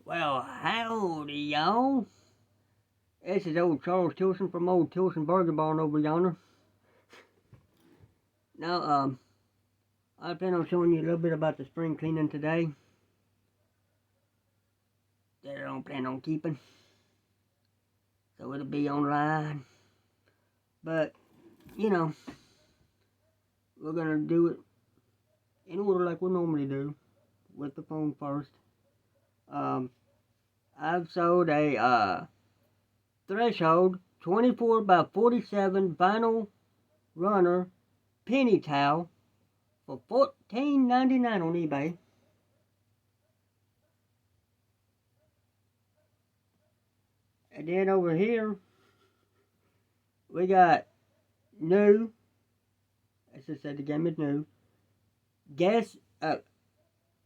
Well, howdy, y'all. This is old Charles Tilson from old Tilson Burger Barn over yonder. Now, I plan on showing you a little bit about the spring cleaning today that I don't plan on keeping. So it'll be online. But, you know, we're gonna do it in order like we normally do, with the phone first. I've sold a, Threshold 24 by 47 vinyl runner penny towel for $14.99 on eBay. And then over here, we got new, as I said, the game is new. Guess,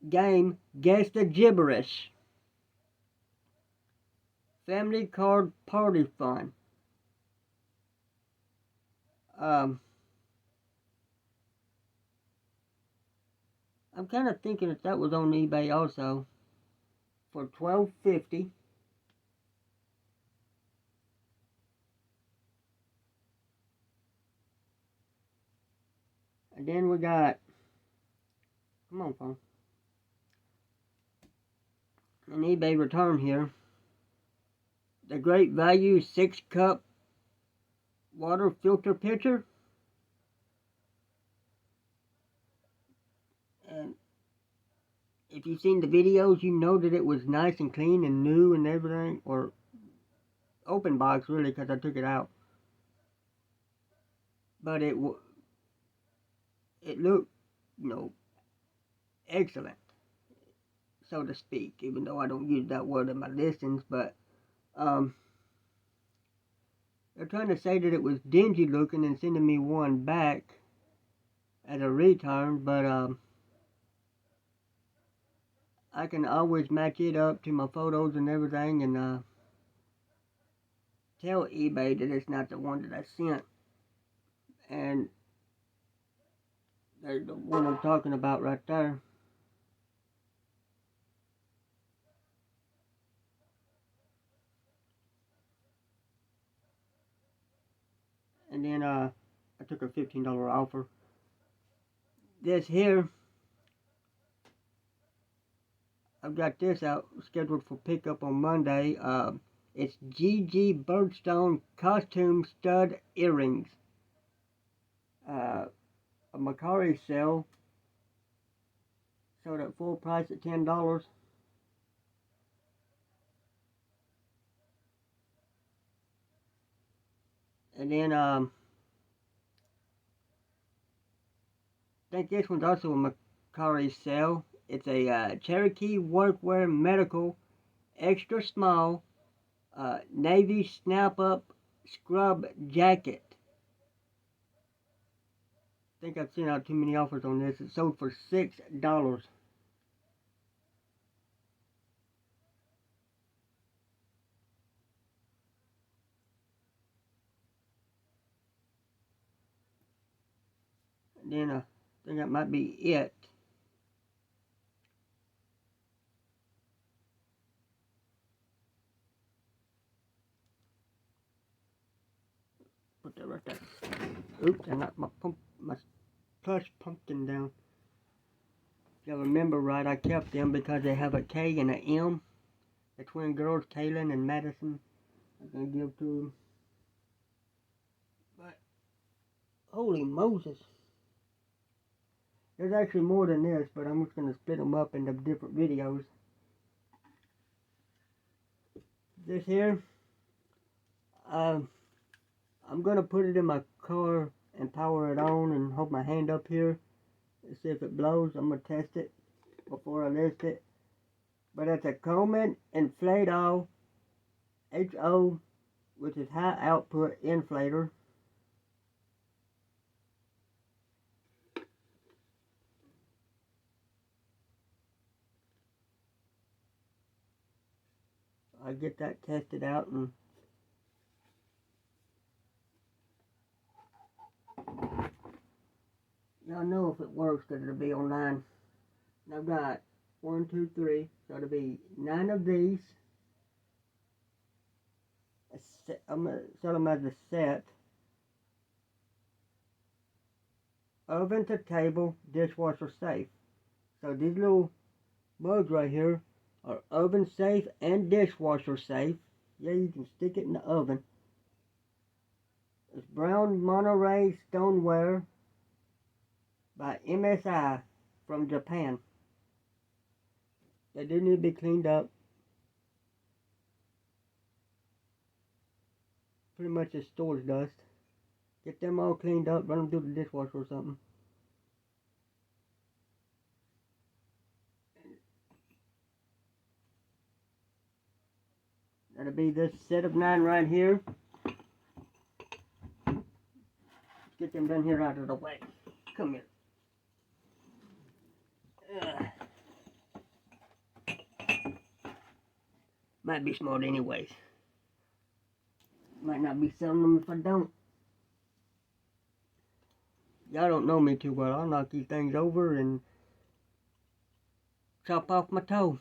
Guess the Gibberish. Family Card Party Fun. I'm kind of thinking if that was on eBay also for $12.50. And then we got, come on, phone, an eBay return here. The Great Value 6-cup water filter pitcher. And if you've seen the videos, you know that it was nice and clean and new and everything. Or open box, really, because I took it out. But it looked, excellent, so to speak, even though I don't use that word in my listings. But they're trying to say that it was dingy looking and sending me one back as a return, but I can always match it up to my photos and everything and tell eBay that it's not the one that I sent. And there's the one I'm talking about right there. And then I took a $15 offer. This here, I've got this out scheduled for pickup on Monday. It's GG Birdstone Costume Stud Earrings. A Macari sale, sold at full price at $10. And then I think this one's also a Macari sale. It's a Cherokee Workwear Medical Extra Small Navy Snap Up Scrub Jacket. I think I've sent out too many offers on this. It sold for $6. And then I think that might be it. Put that right there. Oops, I knocked my plush pumpkin down. If I remember right, I kept them because they have a K and an M. The twin girls, Kaylin and Madison. I'm gonna give to them. But holy Moses! There's actually more than this, but I'm just gonna split them up into different videos. This here, I'm gonna put it in my car and power it on and hold my hand up here and see if it blows. I'm gonna test it before I list it. But it's a Coleman Inflator HO, which is high output inflator. I get that tested out and y'all know if it works because it'll be online. And I've got 1, 2, 3. So it'll be 9 of these. I'm going to sell them as a set. Oven to table, dishwasher safe. So these little mugs right here are oven safe and dishwasher safe. Yeah, you can stick it in the oven. It's brown Monterey stoneware by MSI from Japan. They do need to be cleaned up. Pretty much it's storage dust. Get them all cleaned up, run them through the dishwasher or something. That'll be this set of 9 right here. Let's get them done here out of the way. Come here. Might be smart anyways. Might not be selling them if I don't. Y'all don't know me too well. I'll knock these things over and chop off my toe.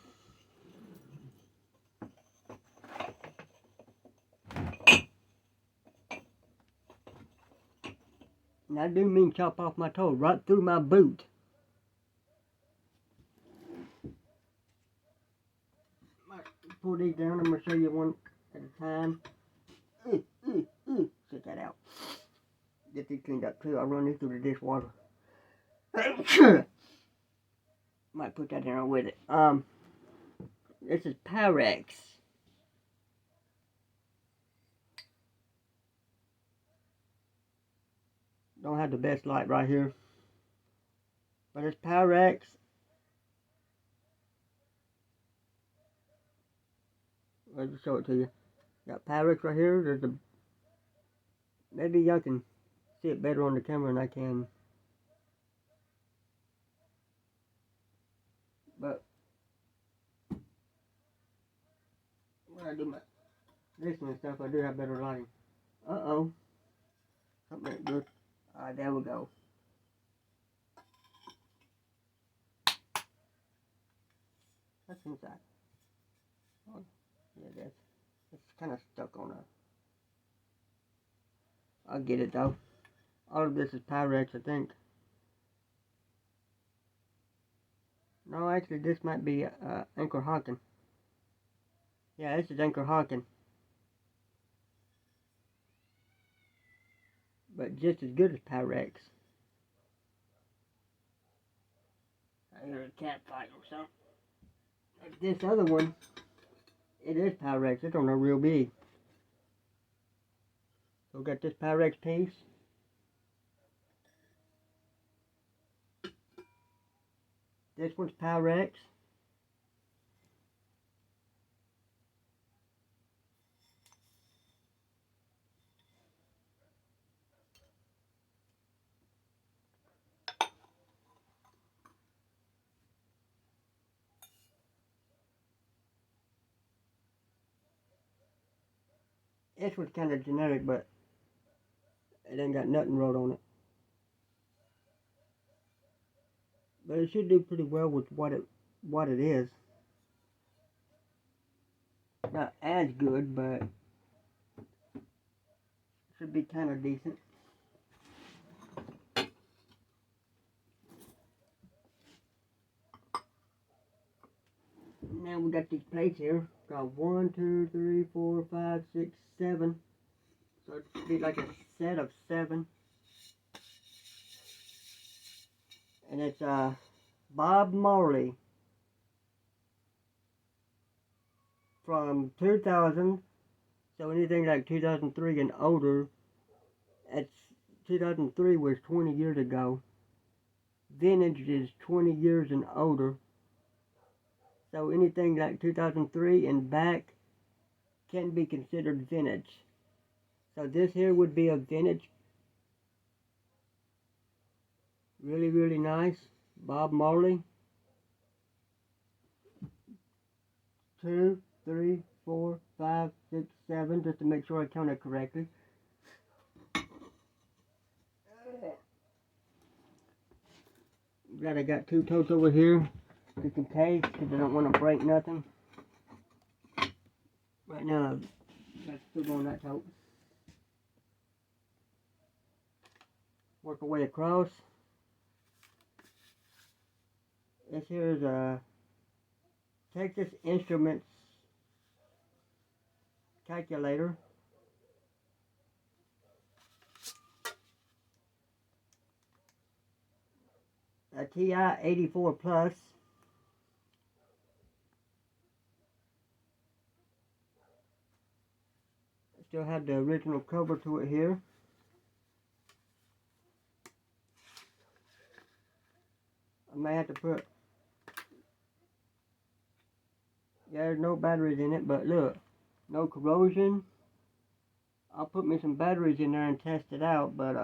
And I do mean chop off my toe, right through my boot. Pull these down. I'm going to show you one at a time. Check that out. Get these cleaned up too. I'll run these through the dishwater. Might put that in there with it. This is Pyrex. Don't have the best light right here. But it's Pyrex. I'll just show it to you. Got Pyrex right here. There's a... Maybe y'all can see it better on the camera than I can. But when I do my listening and stuff, I do have better lighting. Uh-oh. Something ain't good. Alright, there we go. That's inside. Oh, yeah, it's kind of stuck on a... I'll get it though. All of this is Pyrex, I think. No, actually, this might be Anchor Hawking. Yeah, this is Anchor Hawking. But just as good as Pyrex. I hear a cat fight or something. Like this other one, it is Pyrex. It's on a real big. So we got this Pyrex piece. This one's Pyrex. This one's kind of generic, but it ain't got nothing wrote on it. But it should do pretty well with what it is. Not as good, but should be kind of decent. Now we got these plates here. Got 1, 2, 3, 4, 5, 6, 7. So it should be like a set of 7. And it's Bob Marley from 2000. So anything like 2003 and older, it's 2003 was 20 years ago. Vintage is 20 years and older. So anything like 2003 and back can be considered vintage. So this here would be a vintage. Really, really nice. Bob Marley. 2, 3, 4, 5, 6, 7, just to make sure I counted correctly. Glad I got 2 totes over here. just in case, because I don't want to break nothing. Right now, that's still on that tote. Work our way across. This here is a Texas Instruments calculator. A TI 84 Plus. Still have the original cover to it here. I may have to put, yeah, there's no batteries in it, but look, no corrosion. I'll put me some batteries in there and test it out, but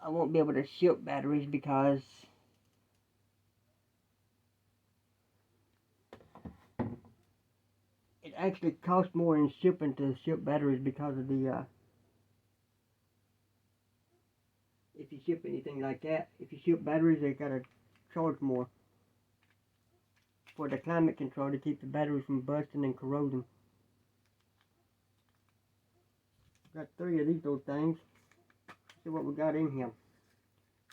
I won't be able to ship batteries because it actually costs more in shipping to ship batteries because of the if you ship anything like that, if you ship batteries, they gotta charge more for the climate control to keep the batteries from busting and corroding. Got 3 of these little things. See what we got in here.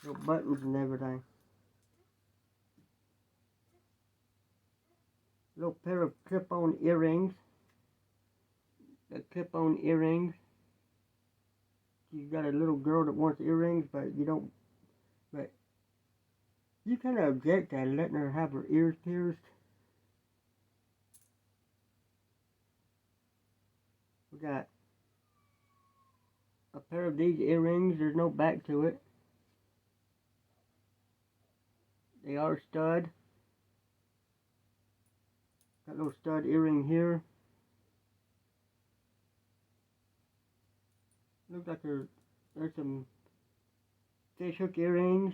Little buttons and everything. Little pair of clip-on earrings. The clip-on earrings. You got a little girl that wants earrings, but you don't. But you kind of object to letting her have her ears pierced. We got a pair of these earrings. There's no back to it. They are stud. Got a little stud earring here. Looks like there's some fish hook earrings.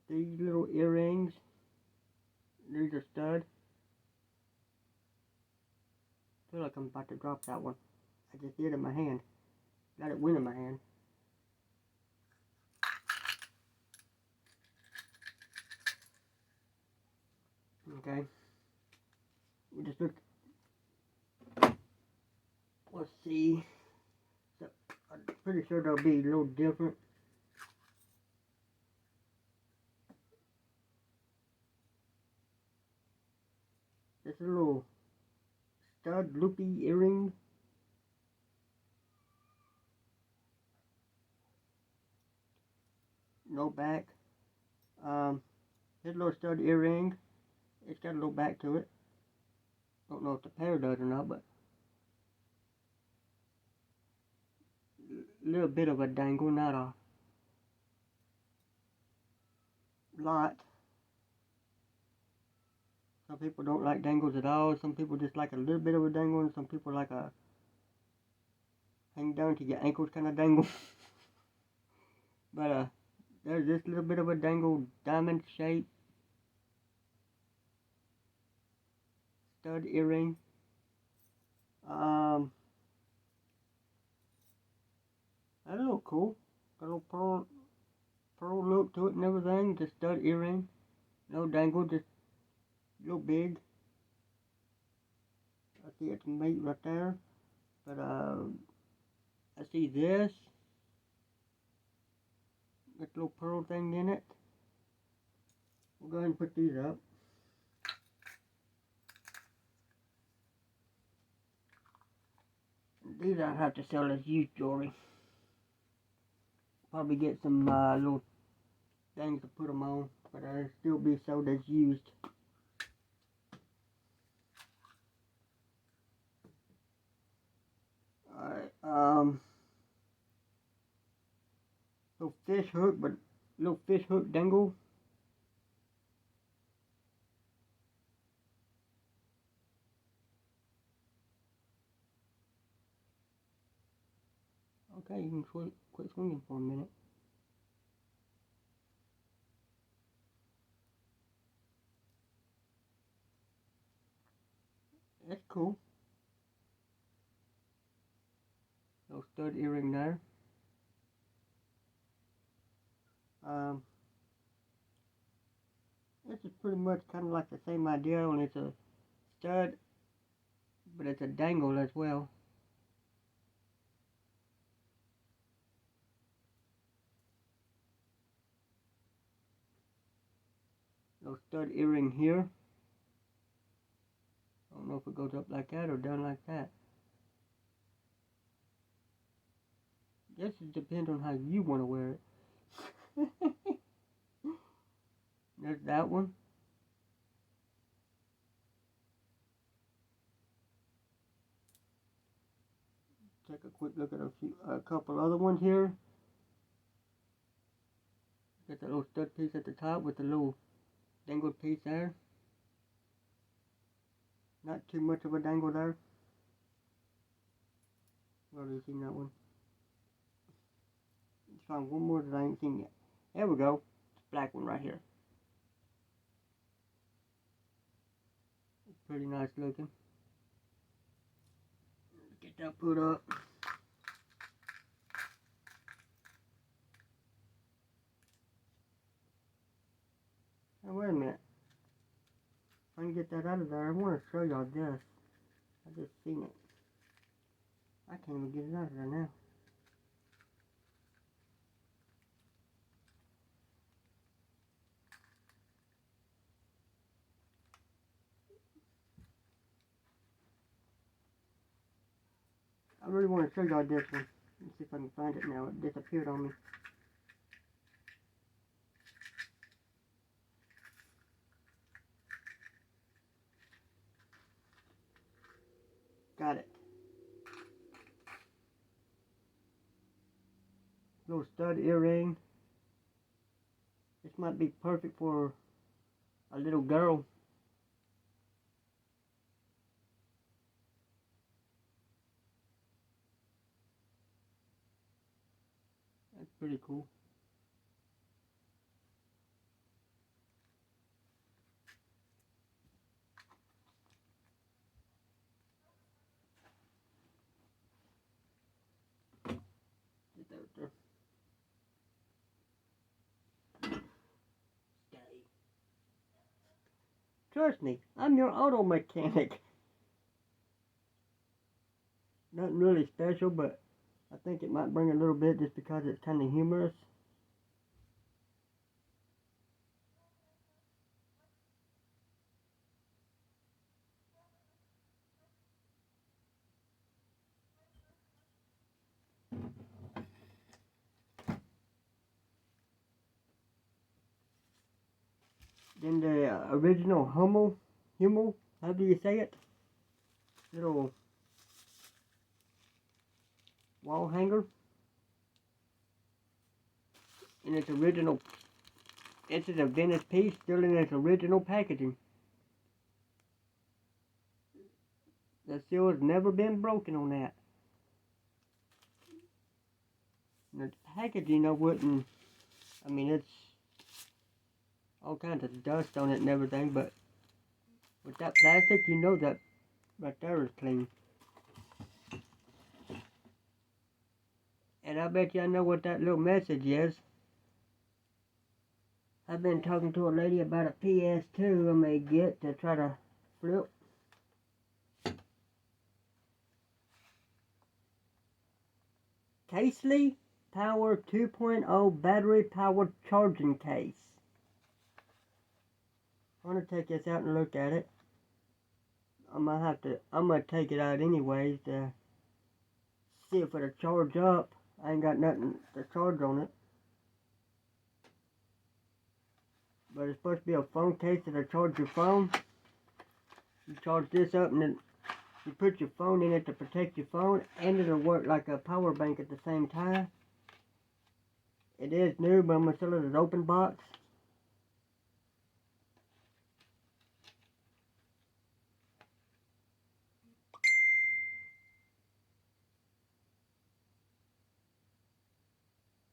These little earrings. These are stud. I feel like I'm about to drop that one. I just did it in my hand. Got it win in my hand. Okay. We just look. Let's see. So, I'm pretty sure they'll be a little different. This is a little stud loopy earring. No back. This little stud earring. It's got a little back to it. Don't know if the pair does or not, but a little bit of a dangle, not a lot. Some people don't like dangles at all. Some people just like a little bit of a dangle, and some people like a hang down to your ankles kind of dangle. But there's this little bit of a dangle, diamond shape stud earring. That's a little cool. Got a little pearl look to it and everything. Just stud earring. No dangle, just a little big. I see it's mate right there. But I see this. Got a little pearl thing in it. We'll go ahead and put these up. These I'll have to sell as used jewelry. Probably get some little things to put them on, but they'll still be sold as used. Alright, little fish hook, but little fish hook dangle. Okay, you can quit swinging for a minute. That's cool. Little stud earring there. This is pretty much kind of like the same idea, only it's a stud, but it's a dangle as well. Little stud earring here. I don't know if it goes up like that or down like that. Guess it depends on how you want to wear it. There's that one. Take a quick look at a couple other ones here. Got the little stud piece at the top with the little dangled piece there. Not too much of a dangle there. Where have you seen that one? Let's find one more that I ain't seen yet. There we go. It's a black one right here. It's pretty nice looking. Get that put up. Now wait a minute. If I can get that out of there, I want to show y'all this. I just seen it. I can't even get it out of there now. I really want to show y'all this one. Let's see if I can find it now. It disappeared on me. Got it. Little stud earring. This might be perfect for a little girl. That's pretty cool. Get that there. Trust me, I'm your auto mechanic. Nothing really special, but I think it might bring a little bit just because it's kind of humorous. Then the original Hummel, how do you say it? Little wall hanger. In its original, it's a vintage piece, still in its original packaging. The seal has never been broken on that. And the packaging, I mean, it's all kinds of dust on it and everything, but with that plastic, you know that right there is clean. And I bet you I know what that little message is. I've been talking to a lady about a PS2 I may get to try to flip. Casely Power 2.0 battery powered charging case. I'm gonna take this out and look at it. I'm gonna take it out anyways to see if it'll charge up. I ain't got nothing to charge on it. But it's supposed to be a phone case that'll charge your phone. You charge this up and then you put your phone in it to protect your phone, and it'll work like a power bank at the same time. It is new, but I'm gonna sell it as open box.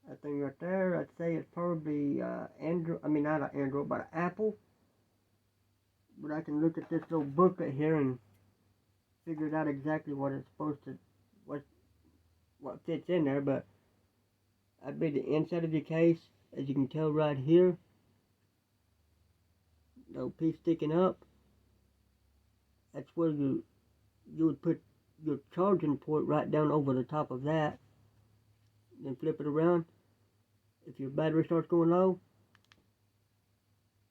That thing right there, I'd say it's probably Android. I mean, not an Android, but an Apple. But I can look at this little booklet here and figure out exactly what it's supposed to, what what fits in there, but that'd be the inside of your case. As you can tell right here, no piece sticking up. That's where you would put your charging port right down over the top of that. Then flip it around. If your battery starts going low,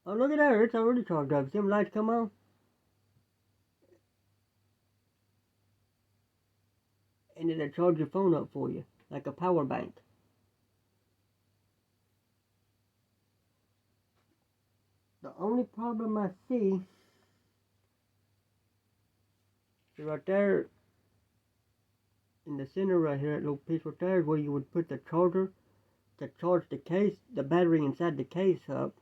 oh look at there, it's already charged up. See them lights come on? And it'll charge your phone up for you, like a power bank. The only problem I see is right there in the center right here, that little piece right there is where you would put the charger to charge the case, the battery inside the case up,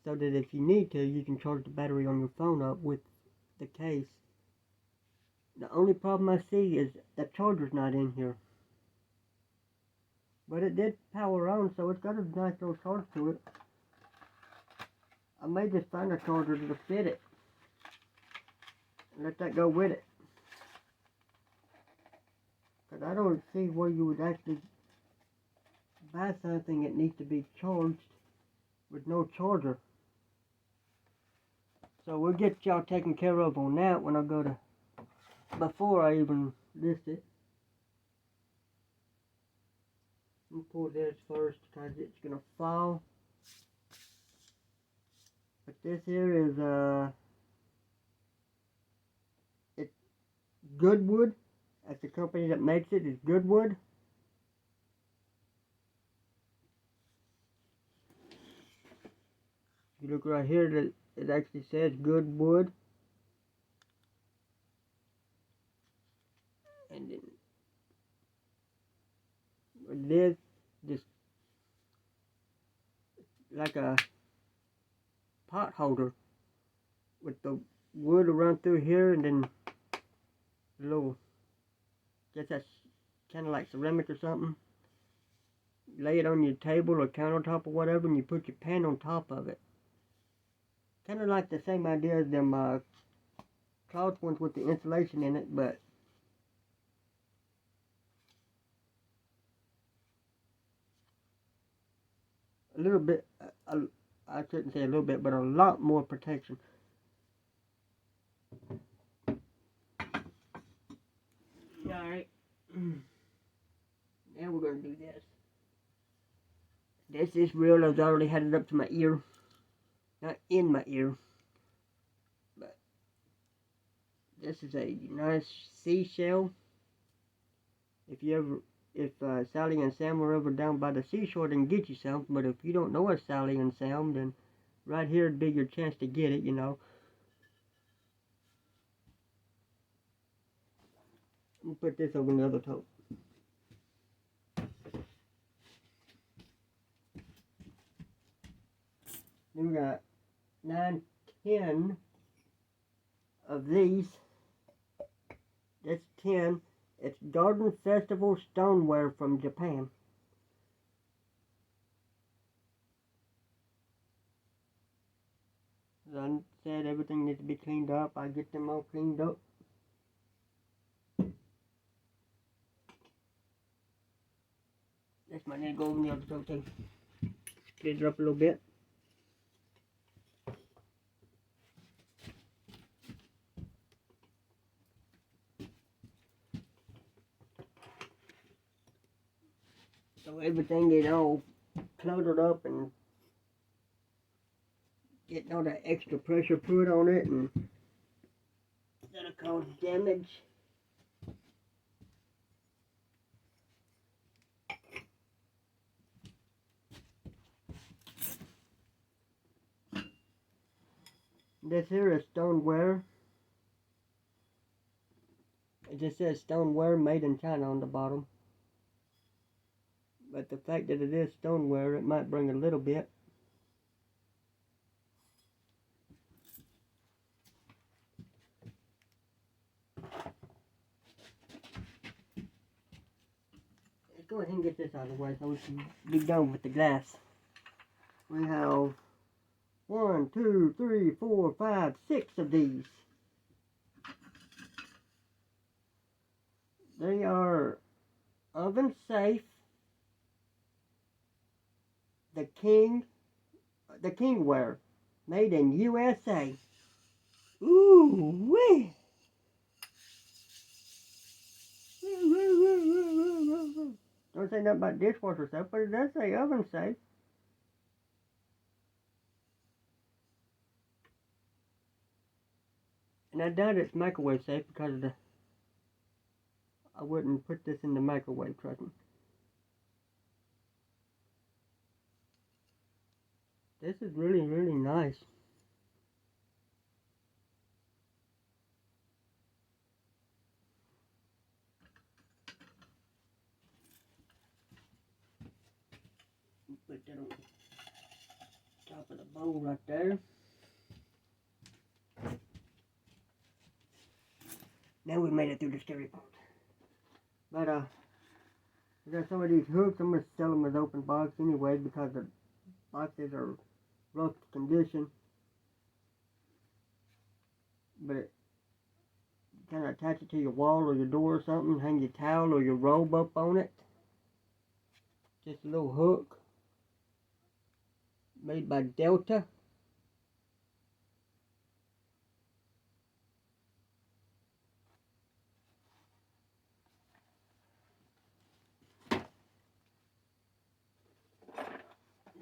so that if you need to, you can charge the battery on your phone up with the case. The only problem I see is the charger's not in here. But it did power on, so it's got a nice little charge to it. I may just find a charger to fit it. And let that go with it. Because I don't see where you would actually buy something that needs to be charged with no charger. So we'll get y'all taken care of on that when I go to, before I even list it. Let me pull this first because it's going to fall. But this here is it's Goodwood. That's the company that makes it, is Goodwood. You look right here, it actually says Goodwood. And then this just like a pot holder with the wood around through here, and then a little, guess that's kind of like ceramic or something. You lay it on your table or countertop or whatever, and you put your pan on top of it. Kind of like the same idea as them cloth ones with the insulation in it, but a little bit, I shouldn't say a little bit, but a lot more protection. Alright, now we're going to do this. This is real. I've already had it up to my ear. Not in my ear, but this is a nice seashell. If Sally and Sam were ever down by the seashore, then get you some. But if you don't know a Sally and Sam, then right here would be your chance to get it, you know. Let me put this over the other toe. Then we got 9, 10 of these. That's 10. It's Garden Festival stoneware from Japan. As I said, everything needs to be cleaned up. I get them all cleaned up. This might need to go over the other toe too. Get it up a little bit. So everything is all cluttered up and getting all that extra pressure put on it, and that'll cause damage. This here is stoneware. It just says stoneware made in China on the bottom. But the fact that it is stoneware, it might bring a little bit. Let's go ahead and get this out of the way so we can be done with the glass. We have 1, 2, 3, 4, 5, 6 of these. They are oven safe, the Kingware, made in USA. Ooh wee! Don't say nothing about dishwasher safe, but it does say oven safe. And I doubt it's microwave safe because I wouldn't put this in the microwave, trust me. This is really, really nice. Put that on top of the bowl right there. Now we made it through the scary part. But I got some of these hooks. I'm gonna sell them as open box anyway because the boxes are rough condition. But it kind of attach it to your wall or your door or something. Hang your towel or your robe up on it. Just a little hook made by Delta.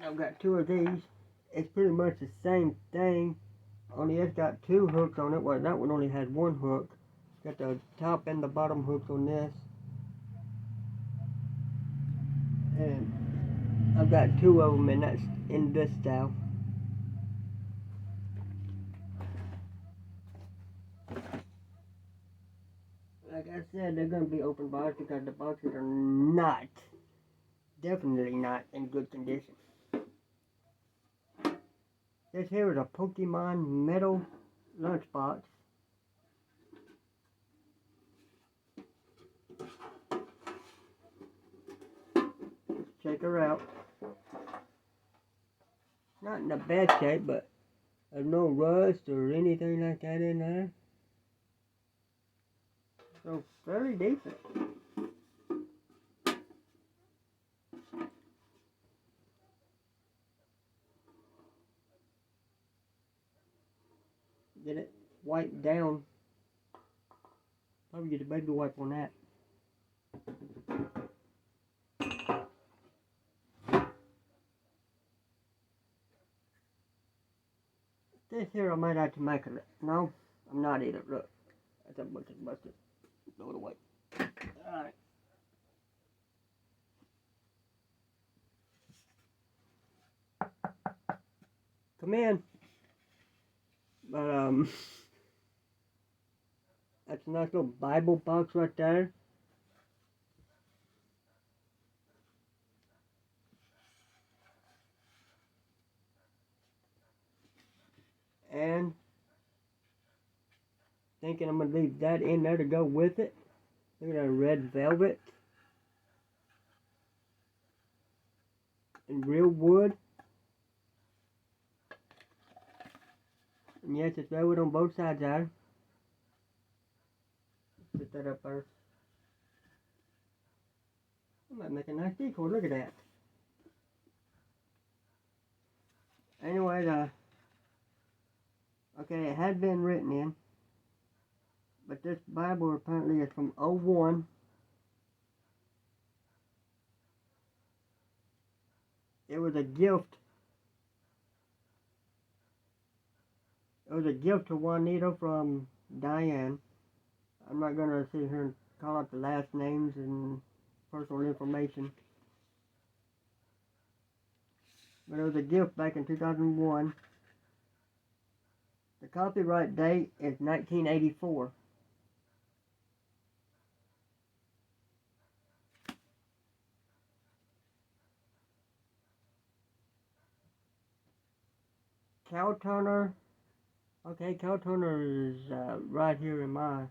I've got two of these. It's pretty much the same thing, only it's got two hooks on it. Well, that one only has one hook. Got the top and the bottom hooks on this. And I've got two of them, and that's in this style. Like I said, they're going to be open box because the boxes are not, definitely not in good condition. This here is a Pokemon metal lunchbox. Let's check her out. Not in a bad shape, but there's no rust or anything like that in there. So, very decent. Get it wiped down. Probably get a baby wipe on that. This here I might have to make it. No, I'm not either. Look, that's a bunch of busted. Throw it away. Alright. Come in. But that's a nice little Bible box right there. And thinking I'm gonna leave that in there to go with it. Look at that red velvet and real wood. And yes, it's velvet on both sides there. Put that up there. I might make a nice decor. Look at that. Anyway, okay, it had been written in, but this Bible apparently is from '01. It was a gift. It was a gift to Juanita from Diane. I'm not gonna sit here and call out the last names and personal information. But it was a gift back in 2001. The copyright date is 1984. Cow Turner. Okay, Cow Turner is right here in my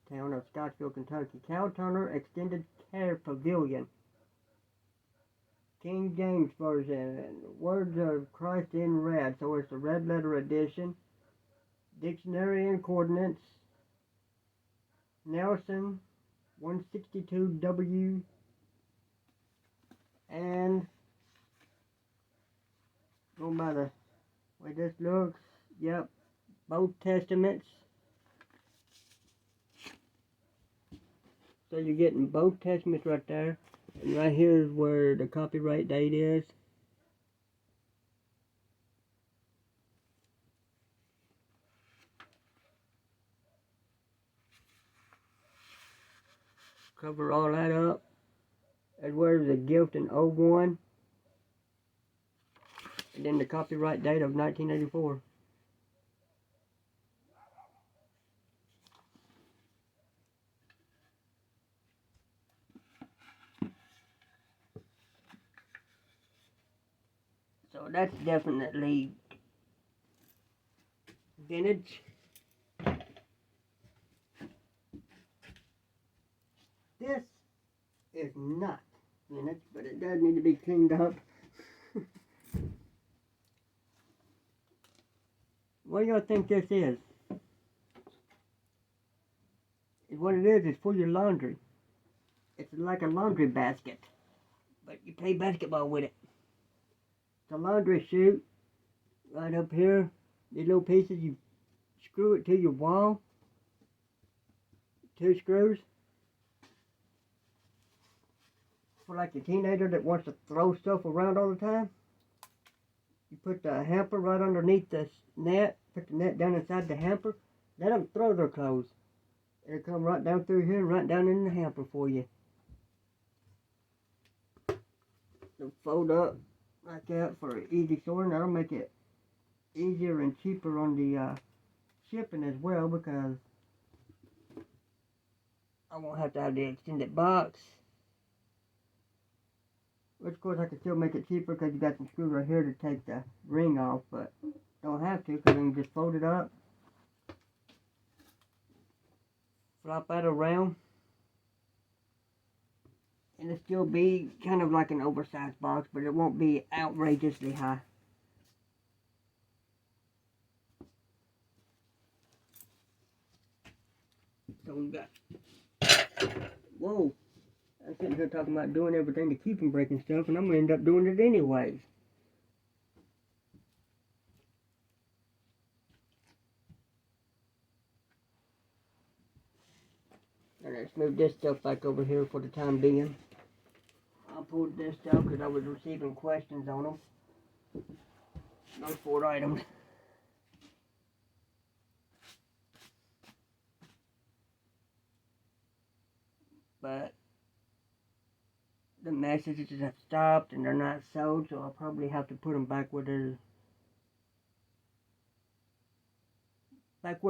town of Scottsville, Kentucky. Cow Turner Extended Care Pavilion. King James Version. Words of Christ in red. So it's the red letter edition. Dictionary and coordinates. Nelson 162W And going by the way this looks, yep, both testaments. So you're getting both testaments right there. And right here is where the copyright date is. Cover all that up. And where's the gift in '01. And then the copyright date of 1984. So that's definitely vintage. This is not vintage, but it does need to be cleaned up. What do y'all think this is? What it is for your laundry. It's like a laundry basket, but you play basketball with it. It's a laundry chute right up here. These little pieces, you screw it to your wall. 2 screws. For like a teenager that wants to throw stuff around all the time. You put the hamper right underneath the net. Put the net down inside the hamper. Let them throw their clothes. It'll come right down through here and right down in the hamper for you. They'll fold up like that for easy sorting. That'll make it easier and cheaper on the shipping as well, because I won't have to have the extended box. Which of course I can still make it cheaper because you got some screws right here to take the ring off, but don't have to because then you just fold it up. Flop that around. And it'll still be kind of like an oversized box, but it won't be outrageously high. So we got, whoa, I'm sitting here talking about doing everything to keep from breaking stuff, and I'm going to end up doing it anyways. And let's move this stuff back over here for the time being. I pulled this stuff because I was receiving questions on them. Those 4 items. But the messages have stopped and they're not sold, so I'll probably have to put them back where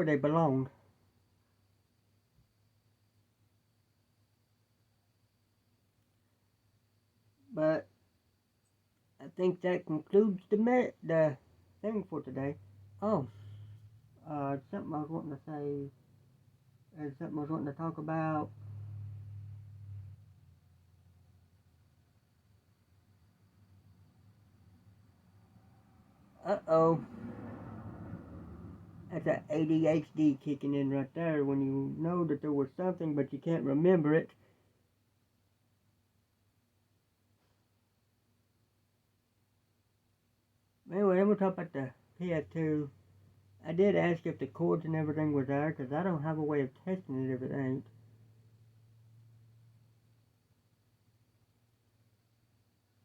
they belong. But I think that concludes the thing for today. Oh, something I was wanting to say, something I was wanting to talk about. Uh-oh. That's that ADHD kicking in right there when you know that there was something but you can't remember it. Anyway, I'm going to talk about the PS2. I did ask if the cords and everything were there because I don't have a way of testing it if it ain't.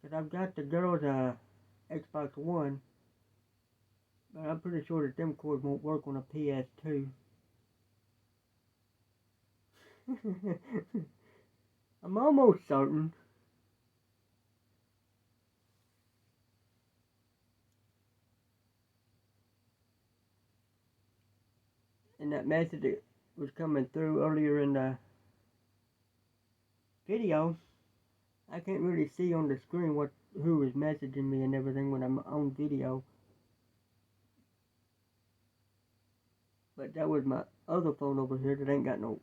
Because I've got the girl's Xbox One, but I'm pretty sure that them cords won't work on a PS2. I'm almost certain. And that message that was coming through earlier in the video, I can't really see on the screen who is messaging me and everything when I'm on video. But that was my other phone over here that ain't got no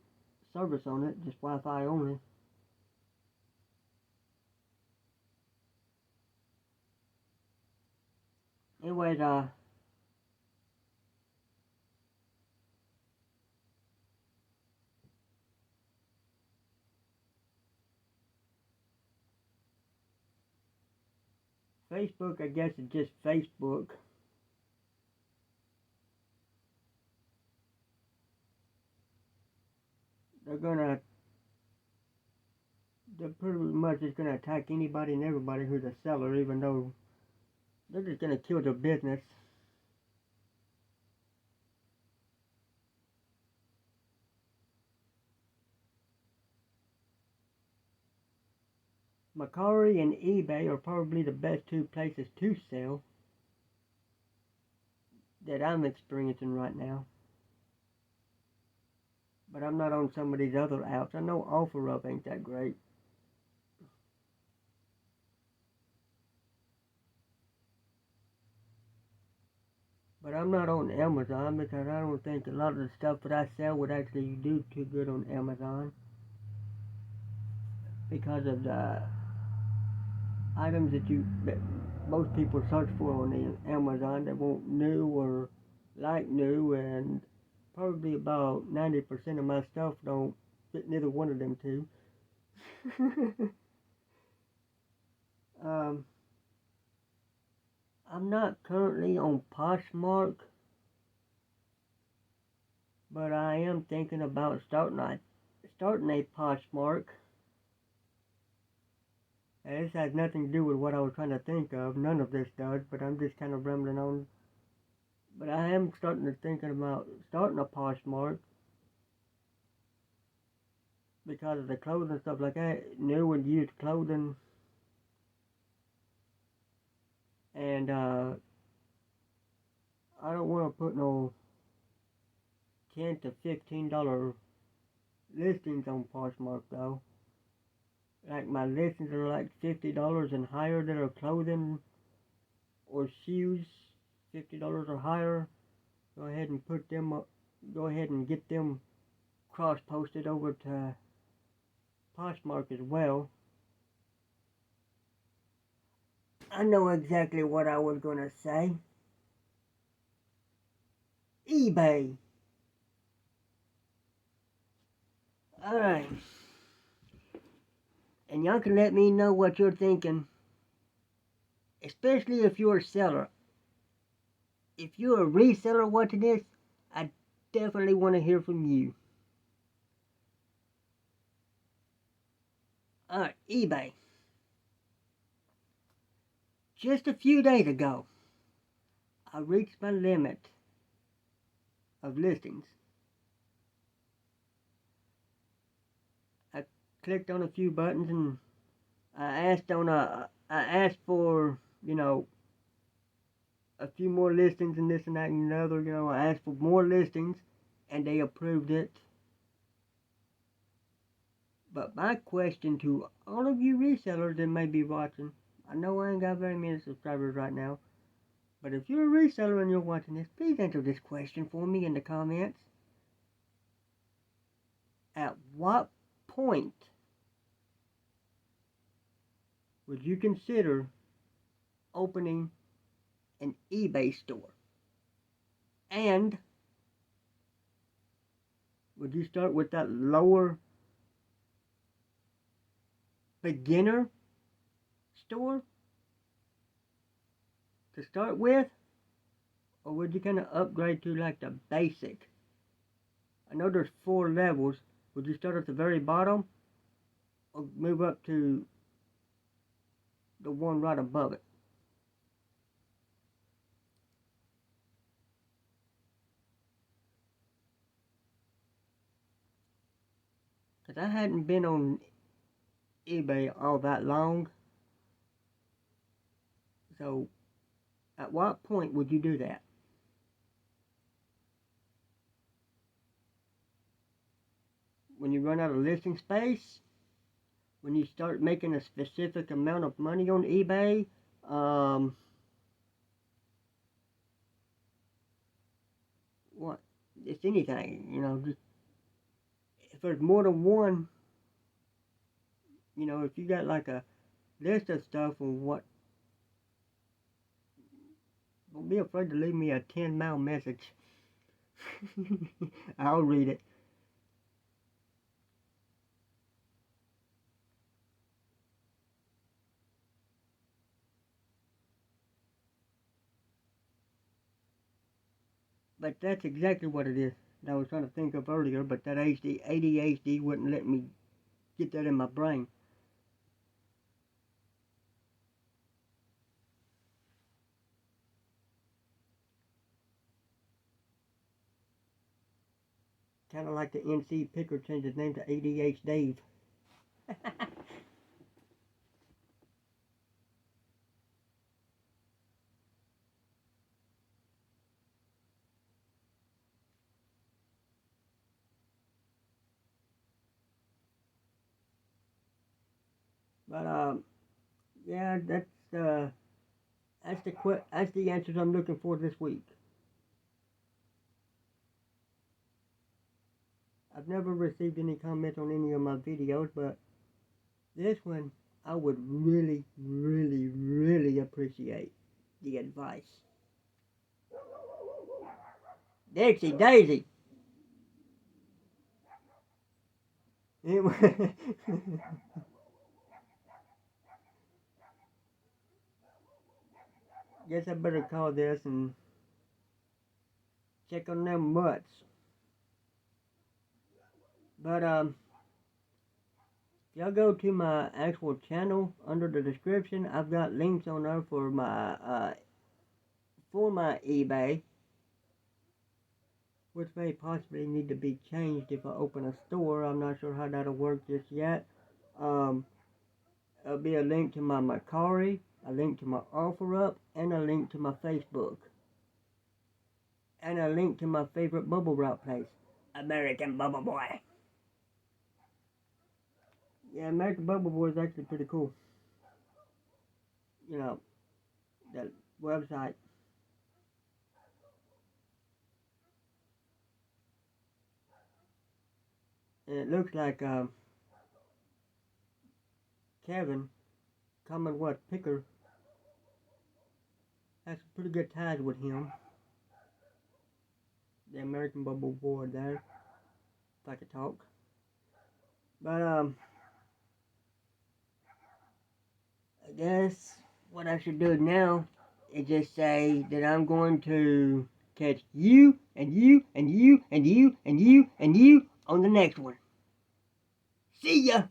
service on it, just Wi-Fi only. Anyways, Facebook, I guess, is just Facebook. They're pretty much just gonna attack anybody and everybody who's a seller, even though they're just gonna kill their business. Mercari and eBay are probably the best two places to sell that I'm experiencing right now. But I'm not on some of these other apps. I know OfferUp ain't that great. But I'm not on Amazon because I don't think a lot of the stuff that I sell would actually do too good on Amazon. Because of the items that most people search for on Amazon that want new or like new, and probably about 90% of my stuff don't fit neither one of them two. um, I'm not currently on Poshmark, but I am thinking about starting a Poshmark. And this has nothing to do with what I was trying to think of. None of this does, but I'm just kind of rambling on. But I am starting to thinking about starting a Poshmark because of the clothing and stuff like that, new and used clothing. And I don't want to put no $10 to $15 listings on Poshmark though. Like my listings are like $50 and higher that are clothing or shoes, $50 or higher. Go ahead and put them up. Go ahead and get them cross-posted over to Poshmark as well. I know exactly what I was going to say. eBay. Alright. And y'all can let me know what you're thinking. Especially if you're a seller. If you're a reseller watching this, I definitely want to hear from you. Alright, eBay. Just a few days ago, I reached my limit of listings. I clicked on a few buttons and I asked for, a few more listings and this and that and another, I asked for more listings and they approved it. But my question to all of you resellers that may be watching, I know I ain't got very many subscribers right now, but if you're a reseller and you're watching this, please answer this question for me in the comments. At what point would you consider opening an eBay store? And would you start with that lower beginner store to start with? Or would you kind of upgrade to like the basic? I know there's 4 levels. Would you start at the very bottom or move up to the one right above it? Because I hadn't been on eBay all that long. So at what point would you do that? When you run out of listing space? When you start making a specific amount of money on eBay? What? It's anything, just if there's more than one, if you got like a list of stuff and what, don't be afraid to leave me a 10-mile message. I'll read it. But that's exactly what it is that I was trying to think of earlier, but that ADHD wouldn't let me get that in my brain. Kind of like the NC Picker changed his name to ADH Dave. But yeah, that's the answers I'm looking for this week. I've never received any comments on any of my videos, but this one I would really, really, really appreciate the advice. Dixie Daisy. Guess I better call this and check on them mutts. But if y'all go to my actual channel under the description, I've got links on there for my eBay, which may possibly need to be changed if I open a store. I'm not sure how that'll work just yet. There'll be a link to my Mercari, a link to my OfferUp, and a link to my Facebook. And a link to my favorite bubble wrap place, American Bubble Boy. Yeah, American Bubble Boy is actually pretty cool. You know, that website. And it looks like Kevin, Commonwealth Picker, has pretty good ties with him. The American Bubble Boy there, if I could talk. But I guess what I should do now is just say that I'm going to catch you and you and you and you and you and you on the next one. See ya!